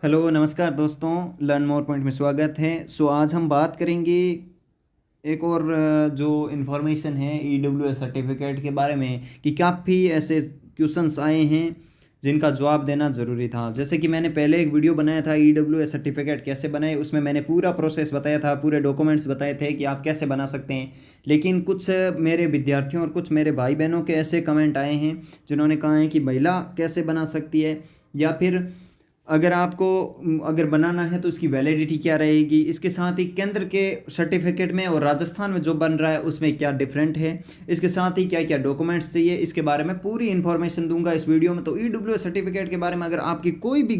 Hello नमस्कार दोस्तों, learn more point में स्वागत है। आज हम बात करेंगे एक और जो इन्फॉर्मेशन है ईडब्ल्यूएस सर्टिफिकेट के बारे में कि काफ़ी ऐसे क्वेश्चंस आए हैं जिनका जवाब देना ज़रूरी था। जैसे कि मैंने पहले एक वीडियो बनाया था ईडब्ल्यूएस सर्टिफिकेट कैसे बनाए, उसमें मैंने पूरा प्रोसेस बताया था, पूरे डॉक्यूमेंट्स बताए थे कि आप कैसे बना सकते हैं। लेकिन कुछ मेरे विद्यार्थियों और कुछ मेरे भाई बहनों के ऐसे कमेंट आए हैं जिन्होंने कहा है कि महिला कैसे बना सकती है, या फिर अगर आपको अगर बनाना है तो उसकी वैलिडिटी क्या रहेगी। इसके साथ ही केंद्र के सर्टिफिकेट में और राजस्थान में जो बन रहा है उसमें क्या डिफरेंट है, इसके साथ ही क्या क्या डॉक्यूमेंट्स चाहिए, इसके बारे में पूरी इन्फॉर्मेशन दूंगा इस वीडियो में। तो ईडब्ल्यू सर्टिफिकेट के बारे में अगर आपकी कोई भी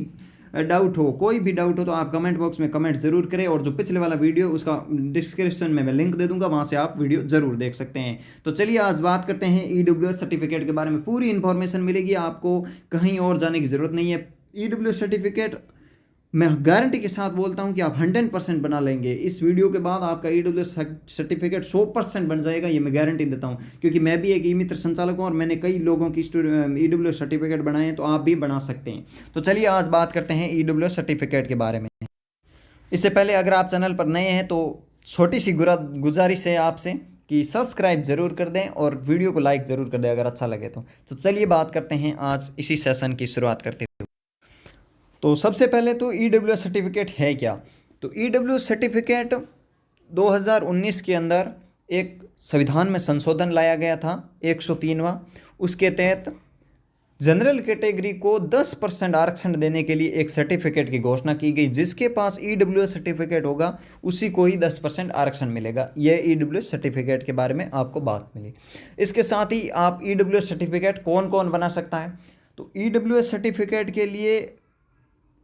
डाउट हो तो आप कमेंट बॉक्स में कमेंट जरूर करें, और जो पिछले वाला वीडियो उसका डिस्क्रिप्शन में मैं लिंक दे दूंगा, वहां से आप वीडियो जरूर देख सकते हैं। तो चलिए आज बात करते हैं ईडब्ल्यू सर्टिफिकेट के बारे में। पूरी इन्फॉर्मेशन मिलेगी आपको, कहीं और जाने की जरूरत नहीं है। ईडब्ल्यू सर्टिफिकेट मैं गारंटी के साथ बोलता हूं कि आप 100% बना लेंगे। इस वीडियो के बाद आपका ईडब्ल्यू सर्टिफिकेट 100% बन जाएगा, ये मैं गारंटी देता हूं, क्योंकि मैं भी एक ई मित्र संचालक हूं और मैंने कई लोगों की ईडब्ल्यू सर्टिफिकेट बनाए हैं, तो आप भी बना सकते हैं। तो चलिए आज बात करते हैं ईडब्ल्यू सर्टिफिकेट के बारे में। इससे पहले अगर आप चैनल पर नए हैं तो छोटी सी गुजारिश है आपसे कि सब्सक्राइब जरूर कर दें और वीडियो को लाइक जरूर कर दें अगर अच्छा लगे तो चलिए बात करते हैं आज इसी सेशन की शुरुआत करते हैं। तो सबसे पहले तो ईडब्ल्यू सर्टिफिकेट है क्या। तो ईडब्ल्यू सर्टिफिकेट 2019 के अंदर एक संविधान में संशोधन लाया गया था, 103वां। उसके तहत जनरल कैटेगरी को 10% आरक्षण देने के लिए एक सर्टिफिकेट की घोषणा की गई। जिसके पास ईडब्ल्यू सर्टिफिकेट होगा उसी को ही 10% आरक्षण मिलेगा। यह ईडब्ल्यू सर्टिफिकेट के बारे में आपको बात मिली। इसके साथ ही आप ईडब्ल्यू सर्टिफिकेट कौन कौन बना सकता है। तो ईडब्ल्यू सर्टिफिकेट के लिए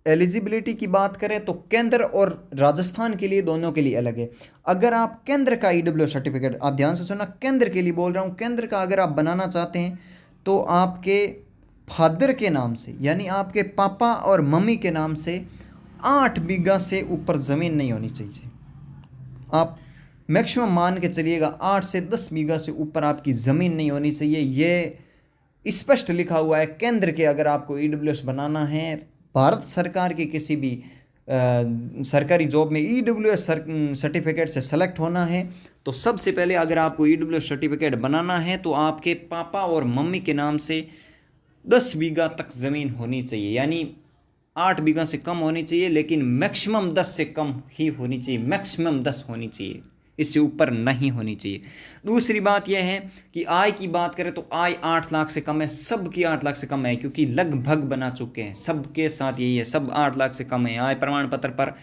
एलिजिबिलिटी की बात करें तो केंद्र और राजस्थान के लिए दोनों के लिए अलग है। अगर आप केंद्र का ईडब्ल्यू सर्टिफिकेट, आप ध्यान से सुनना, केंद्र के लिए बोल रहा हूँ, केंद्र का अगर आप बनाना चाहते हैं तो आपके फादर के नाम से, यानी आपके पापा और मम्मी के नाम से 8 बीघा से ऊपर ज़मीन नहीं होनी चाहिए। आप मैक्सिमम मान के चलिएगा 8 से 10 बीघा से ऊपर आपकी ज़मीन नहीं होनी चाहिए। ये स्पष्ट लिखा हुआ है केंद्र के। अगर आपको ईडब्ल्यूएस बनाना है, भारत सरकार की किसी भी सरकारी जॉब में ईडब्ल्यूएस सर्टिफिकेट से सेलेक्ट होना है, तो सबसे पहले अगर आपको ईडब्ल्यूएस सर्टिफिकेट बनाना है तो आपके पापा और मम्मी के नाम से 10 बीघा तक ज़मीन होनी चाहिए, यानी 8 बीघा से कम होनी चाहिए, लेकिन मैक्सिमम 10 से कम ही होनी चाहिए, मैक्सिमम 10 होनी चाहिए, इससे ऊपर नहीं होनी चाहिए। दूसरी बात यह है कि आय की बात करें तो आय 8 लाख से कम है, सबकी 8 लाख से कम है, क्योंकि लगभग बना चुके हैं, सबके साथ यही है, सब 8 लाख से कम है। आय प्रमाण पत्र पर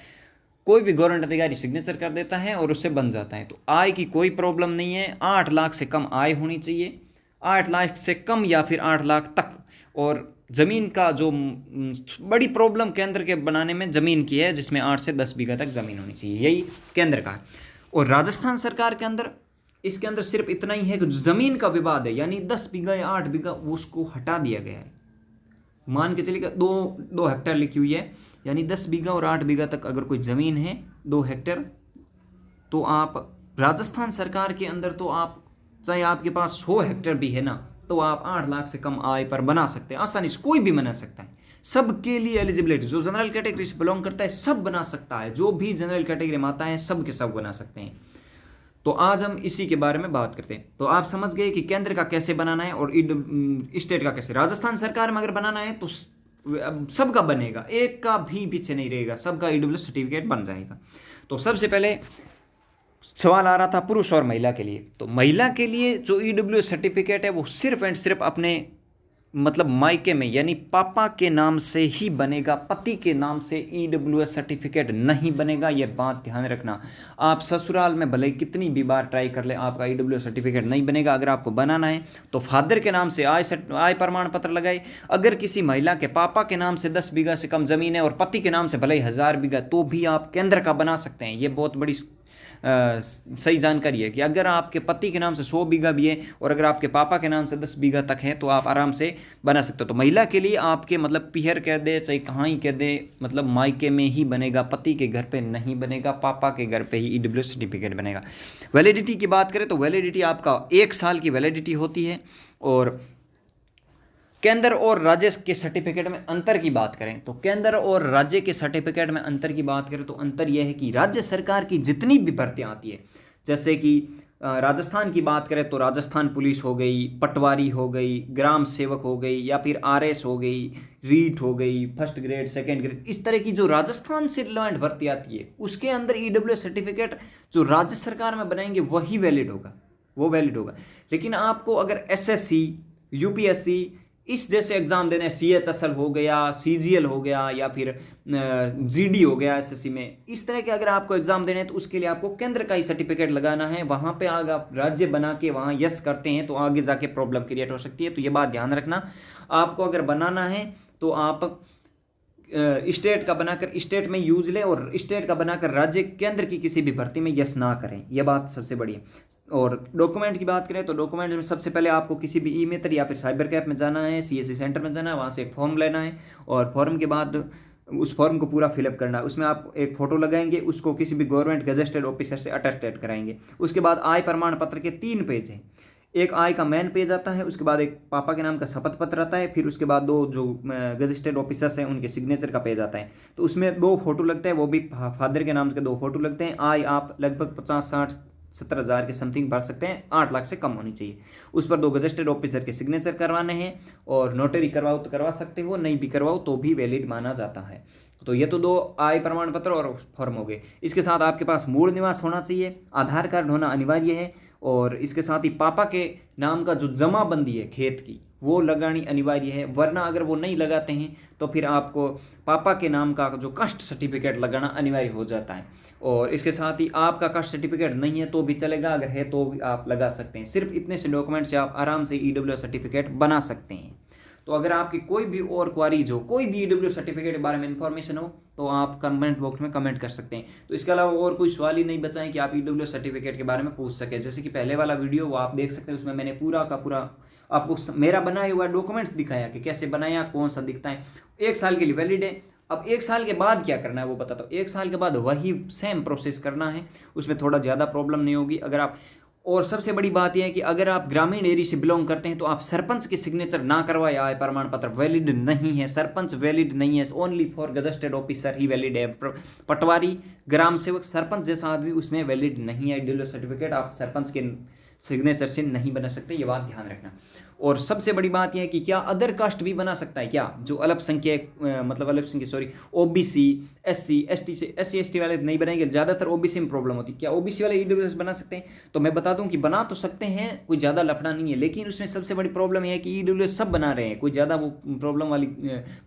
कोई भी गवर्नमेंट अधिकारी सिग्नेचर कर देता है और उससे बन जाता है, तो आय की कोई प्रॉब्लम नहीं है। 8 लाख से कम आय होनी चाहिए, 8 लाख से कम या फिर 8 लाख तक। और ज़मीन का जो बड़ी प्रॉब्लम केंद्र के बनाने में ज़मीन की है, जिसमें 8 से 10 बीघा तक ज़मीन होनी चाहिए, यही केंद्र का है। और राजस्थान सरकार के अंदर इसके अंदर सिर्फ इतना ही है कि ज़मीन का विवाद है, यानी 10 बीघा या 8 बीघा, उसको हटा दिया गया है। मान के चलिए 2 हेक्टेयर लिखी हुई है, यानी 10 बीघा और 8 बीघा तक अगर कोई ज़मीन है 2 हेक्टेयर, तो आप राजस्थान सरकार के अंदर, तो आप चाहे आपके पास 100 हेक्टेयर भी है ना, तो आप 8 लाख से कम आय पर बना सकते हैं आसानी से, कोई भी बना सकता है। सबके लिए एलिजिबिलिटी, जो जनरल कैटेगरी से बिलोंग करता है सब बना सकता है, जो भी जनरल कैटेगरी में आता है सब के सब बना सकते हैं। तो आज हम इसी के बारे में बात करते हैं। तो आप समझ गए कि केंद्र का कैसे बनाना है और स्टेट का कैसे। राजस्थान सरकार में अगर बनाना है तो सबका बनेगा, एक का भी पीछे नहीं रहेगा, सबका ईडब्ल्यू सर्टिफिकेट बन जाएगा। तो सबसे पहले सवाल आ रहा था पुरुष और महिला के लिए। तो महिला के लिए जो ईडब्ल्यू सर्टिफिकेट है वो सिर्फ एंड सिर्फ अपने मतलब मायके में, यानी पापा के नाम से ही बनेगा, पति के नाम से ईडब्ल्यू सर्टिफिकेट नहीं बनेगा। यह बात ध्यान रखना। आप ससुराल में भले कितनी भी बार ट्राई कर ले, आपका ईडब्ल्यू सर्टिफिकेट नहीं बनेगा। अगर आपको बनाना है तो फादर के नाम से आय प्रमाण पत्र लगाए। अगर किसी महिला के पापा के नाम से 10 बीघा से कम जमीन है और पति के नाम से भले 1000 बीघा, तो भी आप केंद्र का बना सकते हैं। ये बहुत बड़ी सही जानकारी है कि अगर आपके पति के नाम से 100 बीघा भी है और अगर आपके पापा के नाम से 10 बीघा तक है, तो आप आराम से बना सकते हो। तो महिला के लिए आपके मतलब पीहर कह दे चाहे कहाँ ही कह दे, मतलब मायके में ही बनेगा, पति के घर पे नहीं बनेगा, पापा के घर पे ही ईडब्ल्यू सर्टिफिकेट बनेगा। वैलिडिटी की बात करें तो वैलिडिटी आपका 1 साल की वैलिडिटी होती है। और केंद्र और राज्य के सर्टिफिकेट में अंतर की बात करें तो केंद्र और राज्य के सर्टिफिकेट में अंतर की बात करें तो अंतर यह है कि राज्य सरकार की जितनी भी भर्तियां आती है, जैसे कि राजस्थान की बात करें तो राजस्थान पुलिस हो गई, पटवारी हो गई, ग्राम सेवक हो गई, या फिर आरएस हो गई, रीट हो गई, फर्स्ट ग्रेड, सेकंड ग्रेड, इस तरह की जो राजस्थान से रिलेवेंट भर्ती आती है उसके अंदर ईडब्ल्यूएस सर्टिफिकेट जो राज्य सरकार में बनाएंगे वही वैलिड होगा, वो वैलिड होगा। लेकिन आपको अगर एसएससी, यूपीएससी इस जैसे एग्जाम देने, सीएचएसएल हो गया, सीजीएल हो गया, या फिर जीडी हो गया एसएससी में, इस तरह के अगर आपको एग्जाम देने हैं तो उसके लिए आपको केंद्र का ही सर्टिफिकेट लगाना है। वहां पे अगर आप राज्य बना के वहां यस करते हैं तो आगे जाके प्रॉब्लम क्रिएट हो सकती है, तो ये बात ध्यान रखना। आपको अगर बनाना है तो आप स्टेट का बनाकर स्टेट में यूज लें, और स्टेट का बनाकर राज्य केंद्र की किसी भी भर्ती में यस ना करें, यह बात सबसे बड़ी है। और डॉक्यूमेंट की बात करें तो डॉक्यूमेंट में सबसे पहले आपको किसी भी ई मित्र या फिर साइबर कैफ में जाना है, सीएससी सेंटर में जाना है, वहाँ से एक फॉर्म लेना है, और फॉर्म के बाद उस फॉर्म को पूरा फिलअप करना है। उसमें आप एक फ़ोटो लगाएंगे, उसको किसी भी गवर्नमेंट गजेस्टेड ऑफिसर से अटेस्टेड कराएंगे। उसके बाद आय प्रमाण पत्र के 3 पेज हैं, एक आय का मेन पेज आता है, उसके बाद एक पापा के नाम का शपथ पत्र आता है, फिर उसके बाद 2 जो गजेस्टेड ऑफिसर्स हैं उनके सिग्नेचर का पेज आता है। तो उसमें 2 फोटो लगते हैं, वो भी फादर के नाम के 2 फोटो लगते हैं। आय आप लगभग 50-60-70 हज़ार के समथिंग भर सकते हैं, 8 लाख से कम होनी चाहिए। उस पर 2 गजेस्टेड ऑफिसर के सिग्नेचर करवाने हैं, और नोटरी करवाओ तो करवा सकते हो, नहीं भी करवाओ तो भी वैलिड माना जाता है। तो ये तो 2 आय प्रमाण पत्र और फॉर्म हो गए। इसके साथ आपके पास मूल निवास होना चाहिए, आधार कार्ड होना अनिवार्य है, और इसके साथ ही पापा के नाम का जो जमाबंदी है खेत की वो लगानी अनिवार्य है, वरना अगर वो नहीं लगाते हैं तो फिर आपको पापा के नाम का जो कास्ट सर्टिफिकेट लगाना अनिवार्य हो जाता है। और इसके साथ ही आपका कास्ट सर्टिफिकेट नहीं है तो भी चलेगा, अगर है तो भी आप लगा सकते हैं। सिर्फ इतने से डॉक्यूमेंट से आप आराम से ईडब्ल्यूएस सर्टिफिकेट बना सकते हैं। तो अगर आपकी कोई भी और क्वारीज हो, कोई भी ईडब्ल्यू सर्टिफिकेट के बारे में इंफॉर्मेशन हो, तो आप कमेंट बॉक्स में कमेंट कर सकते हैं। तो इसके अलावा और कोई सवाल ही नहीं बचा है कि आप ईडब्ल्यू सर्टिफिकेट के बारे में पूछ सके। जैसे कि पहले वाला वीडियो वो आप देख सकते हैं, उसमें मैंने पूरा का पूरा आपको मेरा बनाया हुआ डॉक्यूमेंट्स दिखाया कि कैसे बनाया, कौन सा दिखता है। 1 साल के लिए वैलिड है। अब 1 साल के बाद क्या करना है वो बताता हूँ। 1 साल के बाद वही सेम प्रोसेस करना है, उसमें थोड़ा ज़्यादा प्रॉब्लम नहीं होगी अगर आप। और सबसे बड़ी बात यह है कि अगर आप ग्रामीण एरिया से बिलोंग करते हैं तो आप सरपंच के सिग्नेचर ना करवाए, आय प्रमाण पत्र वैलिड नहीं है, सरपंच वैलिड नहीं है, ओनली फॉर गजेस्टेड ऑफिसर ही वैलिड है। पटवारी, ग्राम सेवक, सरपंच जैसा आदमी उसमें वैलिड नहीं है ईडब्ल्यूएस सर्टिफिकेट, आप सरपंच के सिग्नेचर से नहीं बना सकते, ये बात ध्यान रखना। और सबसे बड़ी बात यह है कि क्या अदर कास्ट भी बना सकता है क्या, जो अल्पसंख्यक मतलब अल्पसंख्यक सॉरी ओबीसी, एससी एसटी से एससी एसटी वाले नहीं बनाएंगे, ज़्यादातर ओबीसी में प्रॉब्लम होती है। क्या ओबीसी वाले ईडब्ल्यूएस बना सकते हैं? तो मैं बता दूं कि बना तो सकते हैं, कोई ज़्यादा लफड़ा नहीं है, लेकिन उसमें सबसे बड़ी प्रॉब्लम यह है कि ईडब्ल्यूएस सब बना रहे हैं, कोई ज़्यादा वो प्रॉब्लम वाली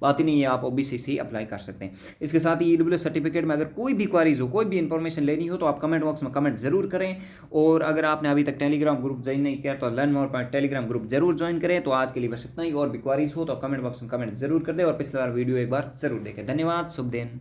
बात ही नहीं है, आप ओबीसी से ही अप्लाई कर सकते हैं। इसके साथ ही ईडब्ल्यूएस सर्टिफिकेट में अगर कोई भी क्वारीज हो, कोई भी इंफॉर्मेशन लेनी हो तो आप कमेंट बॉक्स में कमेंट जरूर करें। और अगर आपने अभी तक टेलीग्राम ग्रुप ज्वाइन नहीं किया तो learn more point Telegram group जरूर ज्वाइन करें। तो आज के लिए बस इतना ही, और भी क्वारीज हो तो कमेंट बॉक्स में कमेंट जरूर कर दे, और पिछले बार वीडियो एक बार जरूर देखें। धन्यवाद, शुभ दिन।